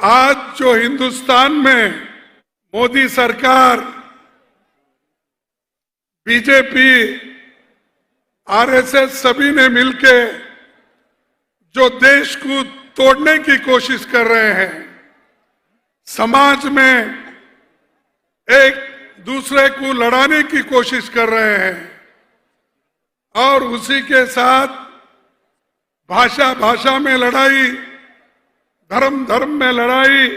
आज जो हिंदुस्तान में मोदी सरकार, बीजेपी, आरएसएस सभी ने मिलके जो देश को तोड़ने की कोशिश कर रहे हैं, समाज में एक दूसरे को लड़ाने की कोशिश कर रहे हैं और उसी के साथ भाषा भाषा में लड़ाई, धर्म धर्म में लड़ाई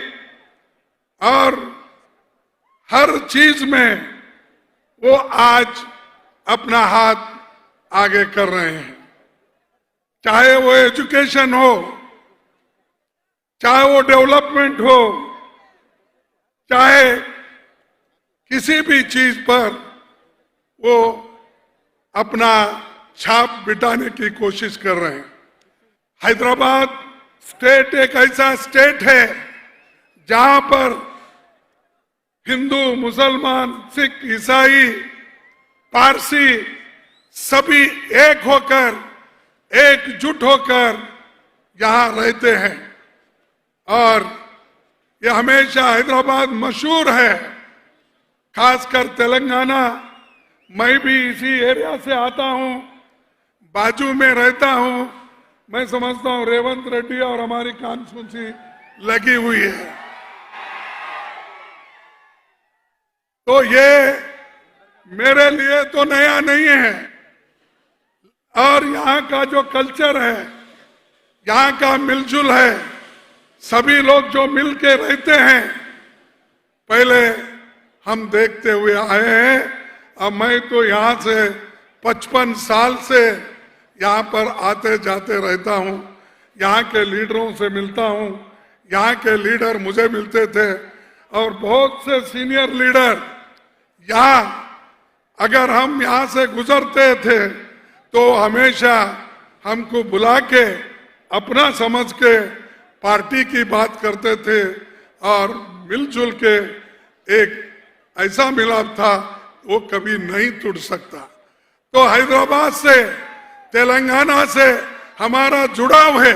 और हर चीज में वो आज अपना हाथ आगे कर रहे हैं। चाहे वो एजुकेशन हो, चाहे वो डेवलपमेंट हो, चाहे किसी भी चीज पर वो अपना छाप बिटाने की कोशिश कर रहे हैं। हैदराबाद स्टेट एक ऐसा स्टेट है जहां पर हिंदू, मुसलमान, सिख, ईसाई, पारसी सभी एक होकर, एकजुट होकर यहां रहते हैं और ये हमेशा हैदराबाद मशहूर है, खासकर तेलंगाना। मैं भी इसी एरिया से आता हूं, बाजू में रहता हूं। मैं समझता हूं रेवंत रेड्डी और हमारी कॉन्स्टिट्यूंसी लगी हुई है। तो ये मेरे लिए तो नया नहीं है और यहाँ का जो कल्चर है, यहाँ का मिलजुल है, सभी लोग जो मिल के रहते हैं, पहले हम देखते हुए आए हैं। अब मैं तो यहाँ से 55 साल से यहाँ पर आते जाते रहता हूँ, यहाँ के लीडरों से मिलता हूँ, यहाँ के लीडर मुझे मिलते थे और बहुत से सीनियर लीडर यहाँ अगर हम यहाँ से गुजरते थे तो हमेशा हमको बुला के अपना समझ के पार्टी की बात करते थे और मिलजुल के एक ऐसा मिलाप था वो कभी नहीं टूट सकता। तो हैदराबाद से, तेलंगाना से हमारा जुड़ाव है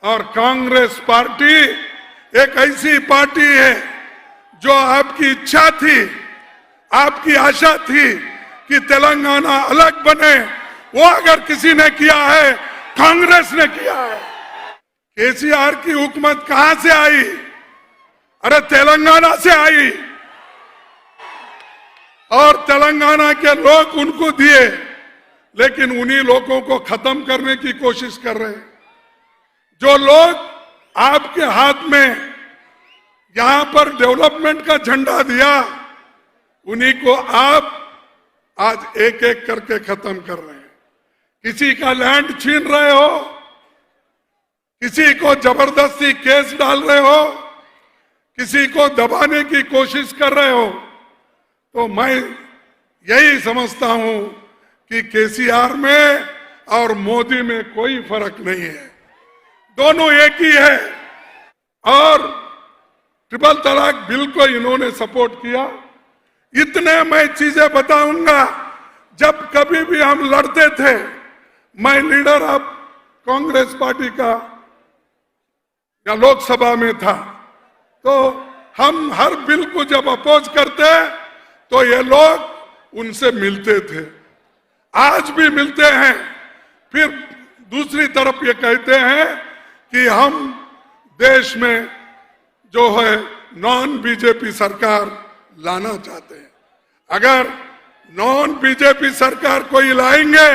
और कांग्रेस पार्टी एक ऐसी पार्टी है जो आपकी इच्छा थी, आपकी आशा थी कि तेलंगाना अलग बने, वो अगर किसी ने किया है, कांग्रेस ने किया है। केसीआर की हुकूमत कहां से आई? अरे तेलंगाना से आई और तेलंगाना के लोग उनको दिए, लेकिन उन्हीं लोगों को खत्म करने की कोशिश कर रहे हैं। जो लोग आपके हाथ में यहां पर डेवलपमेंट का झंडा दिया, उन्हीं को आप आज एक एक करके खत्म कर रहे हैं। किसी का लैंड छीन रहे हो, किसी को जबरदस्ती केस डाल रहे हो, किसी को दबाने की कोशिश कर रहे हो। तो मैं यही समझता हूं कि केसीआर में और मोदी में कोई फर्क नहीं है, दोनों एक ही है। और ट्रिपल तलाक बिल को इन्होंने सपोर्ट किया। इतने मैं चीजें बताऊंगा। जब कभी भी हम लड़ते थे, मैं लीडर ऑफ कांग्रेस पार्टी का या लोकसभा में था, तो हम हर बिल को जब अपोज करते तो ये लोग उनसे मिलते थे, आज भी मिलते हैं। फिर दूसरी तरफ ये कहते हैं कि हम देश में जो है नॉन बीजेपी सरकार लाना चाहते हैं। अगर नॉन बीजेपी सरकार कोई लाएंगे,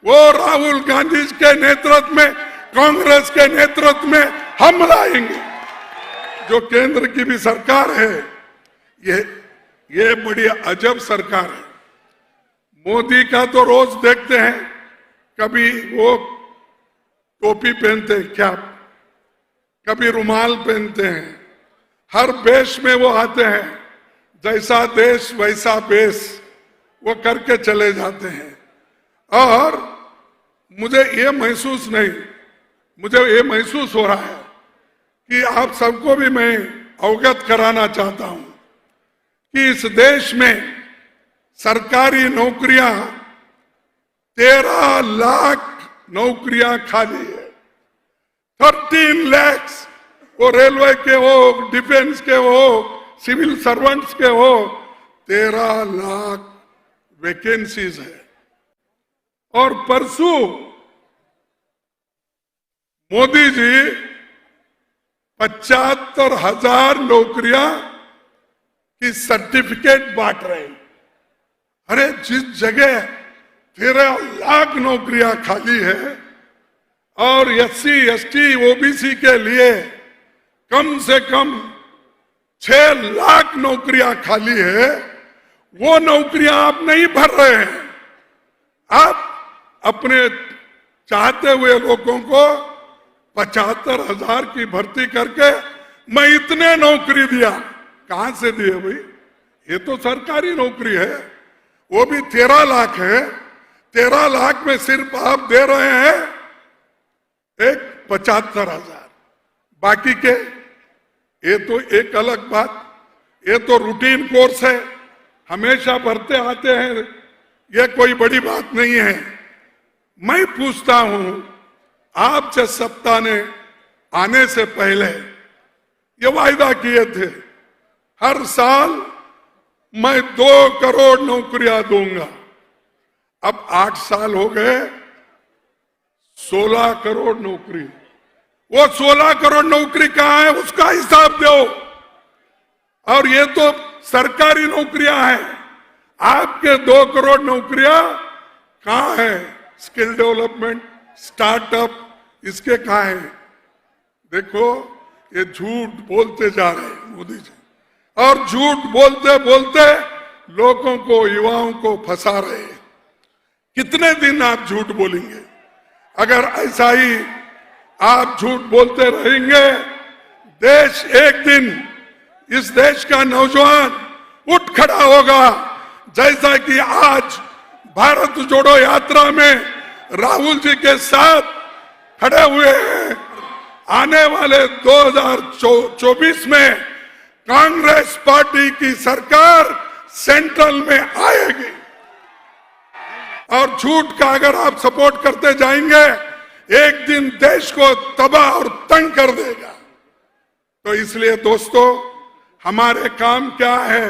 वो राहुल गांधी के नेतृत्व में, कांग्रेस के नेतृत्व में हम लाएंगे। जो केंद्र की भी सरकार है, ये बड़ी अजब सरकार है। मोदी का तो रोज देखते हैं, कभी वो टोपी पहनते हैं क्या, कभी रुमाल पहनते हैं, हर वेश में वो आते हैं, जैसा देश वैसा वेश वो करके चले जाते हैं। और मुझे ये महसूस हो रहा है कि आप सबको भी मैं अवगत कराना चाहता हूं कि इस देश में सरकारी नौकरियां 13 लाख नौकरियां खाली है। 13 लाख वो रेलवे के हो, डिफेंस के हो, सिविल सर्वेंट्स के हो, 13 लाख वैकेंसीज है। और परसों मोदी जी 75,000 नौकरियां की सर्टिफिकेट बांट रहे हैं। अरे जिस जगह 13 लाख नौकरियां खाली है और SC, ST, OBC के लिए कम से कम 6 लाख नौकरियां खाली है, वो नौकरियां आप नहीं भर रहे हैं। आप अपने चाहते हुए लोगों को 75,000 की भर्ती करके मैं इतने नौकरी दिया, कहां से दिए भाई? ये तो सरकारी नौकरी है, वो भी 13 लाख है। 13 लाख में सिर्फ आप दे रहे हैं एक 75,000, बाकी के ये तो एक अलग बात, ये तो रूटीन कोर्स है, हमेशा भरते आते हैं, ये कोई बड़ी बात नहीं है। मैं पूछता हूं, आपसे सत्ता ने आने से पहले ये वायदा किए थे हर साल मैं 2 करोड़ नौकरियां दूंगा। अब 8 साल हो गए, 16 करोड़ नौकरी। वो 16 करोड़ नौकरी कहां है, उसका हिसाब दो। और ये तो सरकारी नौकरियां हैं, आपके 2 करोड़ नौकरियां कहां है? स्किल डेवलपमेंट, स्टार्टअप, इसके कहां है? देखो, ये झूठ बोलते जा रहे हैं मोदी जी, और झूठ बोलते बोलते लोगों को, युवाओं को फंसा रहे हैं। कितने दिन आप झूठ बोलेंगे? अगर ऐसा ही आप झूठ बोलते रहेंगे, देश एक दिन, इस देश का नौजवान उठ खड़ा होगा, जैसा कि आज भारत जोड़ो यात्रा में राहुल जी के साथ खड़े हुए हैं। आने वाले 2024 में कांग्रेस पार्टी की सरकार सेंट्रल में आएगी, और झूठ का अगर आप सपोर्ट करते जाएंगे, एक दिन देश को तबाह और तंग कर देगा। तो इसलिए दोस्तों, हमारे काम क्या है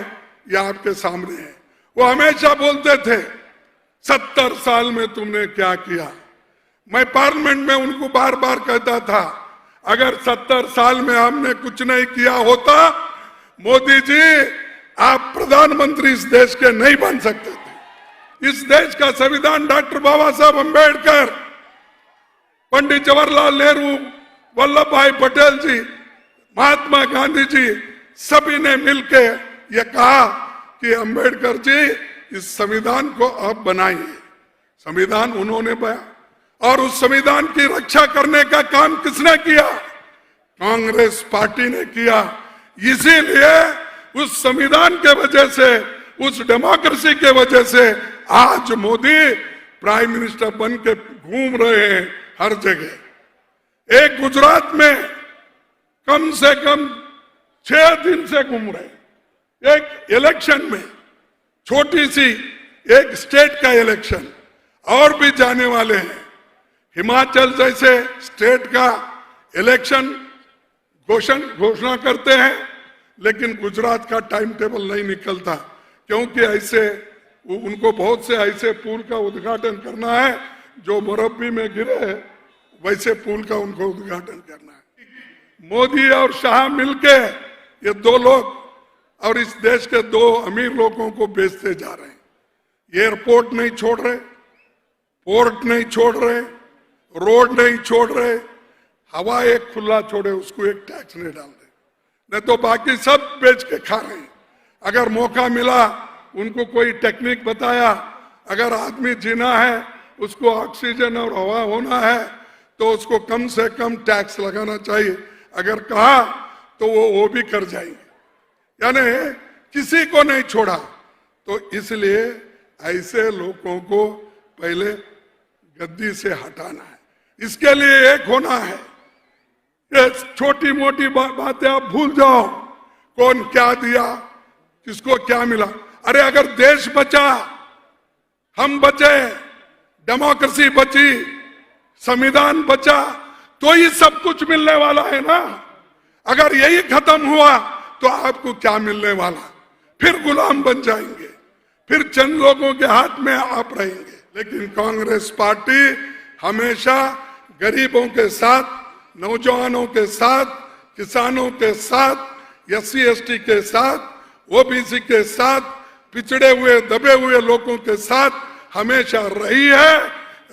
ये आपके सामने है। वो हमेशा बोलते थे 70 साल में तुमने क्या किया। मैं पार्लियामेंट में उनको बार बार कहता था, अगर 70 साल में हमने कुछ नहीं किया होता, मोदी जी आप प्रधानमंत्री इस देश के नहीं बन सकते थे। इस देश का संविधान डॉक्टर बाबा साहब अंबेडकर, पंडित जवाहरलाल नेहरू, वल्लभ भाई पटेल जी, महात्मा गांधी जी, सभी ने मिलकर यह कहा कि अंबेडकर जी इस संविधान को आप बनाइए। संविधान उन्होंने बनाया, और उस संविधान की रक्षा करने का काम किसने किया? कांग्रेस पार्टी ने किया। इसीलिए उस संविधान के वजह से, उस डेमोक्रेसी के वजह से आज मोदी प्राइम मिनिस्टर बन के घूम रहे हैं हर जगह। एक गुजरात में कम से कम 6 दिन से घूम रहे। एक इलेक्शन में, छोटी सी एक स्टेट का इलेक्शन, और भी जाने वाले हैं। हिमाचल जैसे स्टेट का इलेक्शन घोषणा करते हैं, लेकिन गुजरात का टाइम टेबल नहीं निकलता, क्योंकि ऐसे उनको बहुत से ऐसे पुल का उद्घाटन करना है जो मुरब्बी में गिरे है, वैसे पुल का उनको उद्घाटन करना है। मोदी और शाह मिलके ये 2 लोग और इस देश के 2 अमीर लोगों को बेचते जा रहे हैं। एयरपोर्ट नहीं छोड़ रहे, पोर्ट नहीं छोड़ रहे, रोड नहीं छोड़ रहे, हवा एक खुला छोड़े उसको एक टैक्स नहीं डाल रहे, नहीं तो बाकी सब बेच के खा रहे हैं। अगर मौका मिला, उनको कोई टेक्निक बताया, अगर आदमी जीना है, उसको ऑक्सीजन और हवा होना है, तो उसको कम से कम टैक्स लगाना चाहिए। अगर कहा तो वो भी कर जाएंगे, यानी किसी को नहीं छोड़ा। तो इसलिए ऐसे लोगों को पहले गद्दी से हटाना है, इसके लिए एक होना है। ये छोटी मोटी बातें आप भूल जाओ, कौन क्या दिया, किसको क्या मिला। अरे अगर देश बचा, हम बचे, डेमोक्रेसी बची, संविधान बचा, तो ही सब कुछ मिलने वाला है ना। अगर यही खत्म हुआ तो आपको क्या मिलने वाला? फिर गुलाम बन जाएंगे, फिर चंद लोगों के हाथ में आप रहेंगे। लेकिन कांग्रेस पार्टी हमेशा गरीबों के साथ, नौजवानों के साथ, किसानों के साथ, SC ST के साथ, OBC के साथ, पिछड़े हुए दबे हुए लोगों के साथ हमेशा रही है,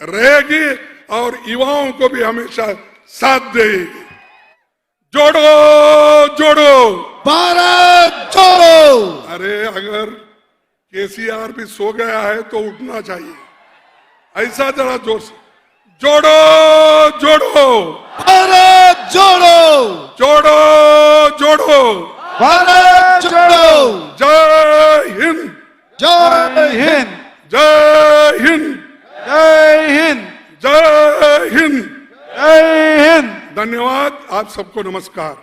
रहेगी और युवाओं को भी हमेशा साथ देगी। जोड़ो जोड़ो भारत जोड़ो। अरे अगर KCR भी सो गया है तो उठना चाहिए, ऐसा जरा जोर से जोड़ो जोड़ो भारत जोड़ो, जोड़ो जोड़ो भारत जोड़ो। जय हिंद, जय हिंद, जय हिंद, जय हिंद, जय हिंद। जय हिंद। धन्यवाद। आप सबको नमस्कार।